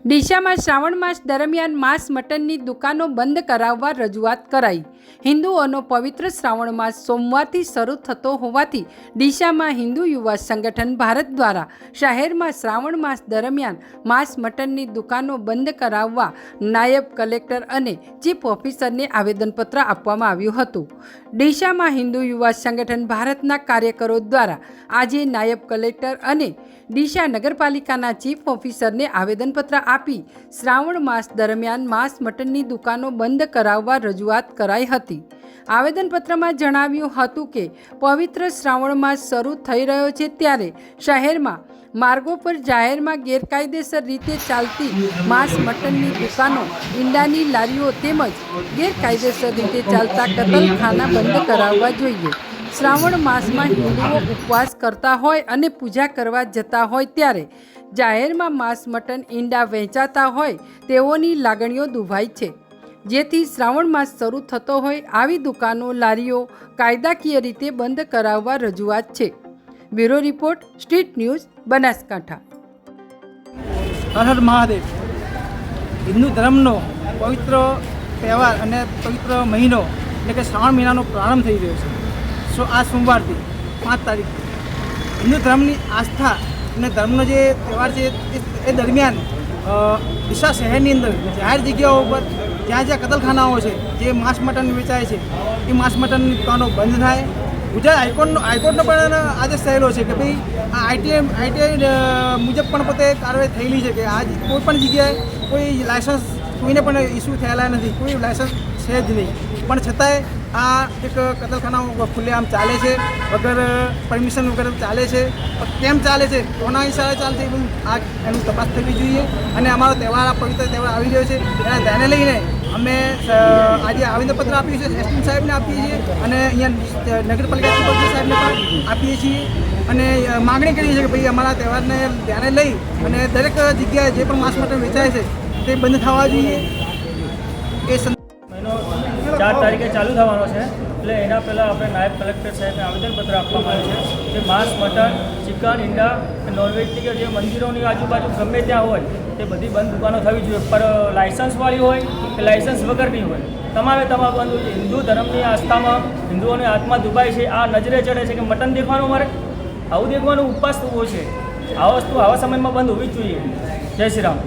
ડીસામાં શ્રાવણ માસ દરમિયાન માંસ મટનની દુકાનો બંધ કરાવવા રજૂઆત કરાઈ। હિન્દુઓનો પવિત્ર શ્રાવણ માસ સોમવારથી શરૂ થતો હોવાથી ડીસામાં હિન્દુ યુવા સંગઠન ભારત દ્વારા શહેરમાં શ્રાવણ માસ દરમિયાન માંસ મટનની દુકાનો બંધ કરાવવા નાયબ કલેક્ટર અને ચીફ ઓફિસરને આવેદનપત્ર આપવામાં આવ્યું હતું। ડીસામાં હિન્દુ યુવા સંગઠન ભારતના કાર્યકરો દ્વારા આજે નાયબ કલેક્ટર અને ડીસા નગરપાલિકાના ચીફ ઓફિસરને આવેદનપત્ર આપી શ્રાવણ માસ દરમિયાન માંસ મટનની દુકાનો બંધ કરાવવા રજૂઆત કરાઈ હતી। આવેદનપત્રમાં જણાવ્યું હતું કે પવિત્ર શ્રાવણ માસ શરૂ થઈ રહ્યો છે ત્યારે શહેરમાં માર્ગો પર જાહેરમાં ગેરકાયદેસર રીતે ચાલતી માંસ મટનની દુકાનો, ઈંડાની લારીઓ તેમજ ગેરકાયદેસર રીતે ચાલતા કતલખાના બંધ કરાવવા જોઈએ। શ્રાવણ માસમાં હિન્દુઓ ઉપવાસ કરતા હોય અને પૂજા કરવા જતા હોય ત્યારે જાહેરમાં માંસ મટન ઈંડા વહેંચાતા હોય તેઓની લાગણીઓ દુભાઈ છે, જેથી શ્રાવણ માસ શરૂ થતો હોય આવી દુકાનો, લારીઓ કાયદાકીય રીતે બંધ કરાવવા રજૂઆત છે। Bureau report, street news, Banaskantha. Har Har Mahadev. Hindu ધર્મનો પવિત્ર તહેવાર અને પવિત્ર મહિનો એટલે કે શ્રાવણ મહિનાનો પ્રારંભ થઈ રહ્યો છે। આ સોમવારથી 5 તારીખથી હિન્દુ ધર્મની આસ્થા અને ધર્મનો જે તહેવાર છે એ દરમિયાન ડીસા શહેરની અંદર જાહેર જગ્યાઓ ઉપર જ્યાં જ્યાં કતલખાનાઓ છે, જે માંસ મટન વેચાય છે, એ માંસ મટનની દુકાનો બંધ થાય। ગુજરાત હાઈકોર્ટનો પણ આદેશ થયેલો છે કે ભાઈ આ આઈટીઆઈ મુજબ પણ પોતે કાર્યવાહી થયેલી છે કે આજ કોઈ પણ જગ્યાએ કોઈ લાયસન્સ કોઈને પણ ઇસ્યુ થયેલા નથી, કોઈ લાયસન્સ છે જ નહીં, પણ છતાંય આ એક કતલખાનાઓ ખુલ્લેઆમ ચાલે છે, વગર પરમિશન વગર ચાલે છે। કેમ ચાલે છે, કોના હિસાબે ચાલે છે, આ એનું તપાસ થવી જોઈએ। અને અમારો તહેવાર, આ પવિત્ર તહેવાર આવી રહ્યો છે એના ધ્યાને લઈને અમે આજે આવેદનપત્ર આપ્યું છે, એસપી સાહેબને આપીએ છીએ અને અહીંયા નગરપાલિકા સાહેબને પણ આપીએ છીએ અને માગણી કરીએ છીએ કે ભાઈ અમારા તહેવારને ધ્યાને લઈ અને દરેક જગ્યાએ જે પણ માંસ મટન વેચાય છે તે બંધ થવા જોઈએ। એ 4 તારીખે ચાલુ થવાનો છે, એટલે એના પહેલાં આપણે નાયબ કલેક્ટર સાહેબને આવેદનપત્ર આપવામાં આવ્યું છે કે માંસ, મટન, ચિકન, ઈંડા, નોનવેજની કે જે મંદિરોની આજુબાજુ ગમે ત્યાં હોય તે બધી બંધ દુકાનો થવી જોઈએ, પર લાયસન્સવાળી હોય કે લાયસન્સ વગરની હોય, તમામ બંધ હોય। હિન્દુ ધર્મની આસ્થામાં હિન્દુઓની આત્મા દુભાય છે। આ નજરે ચડે છે કે મટન દેખવાનું મારે, આવું દેખવાનું ઉપવાસ થવો છે, આ વસ્તુ આવા સમયમાં બંધ હોવી જ જોઈએ। જય શ્રી રામ।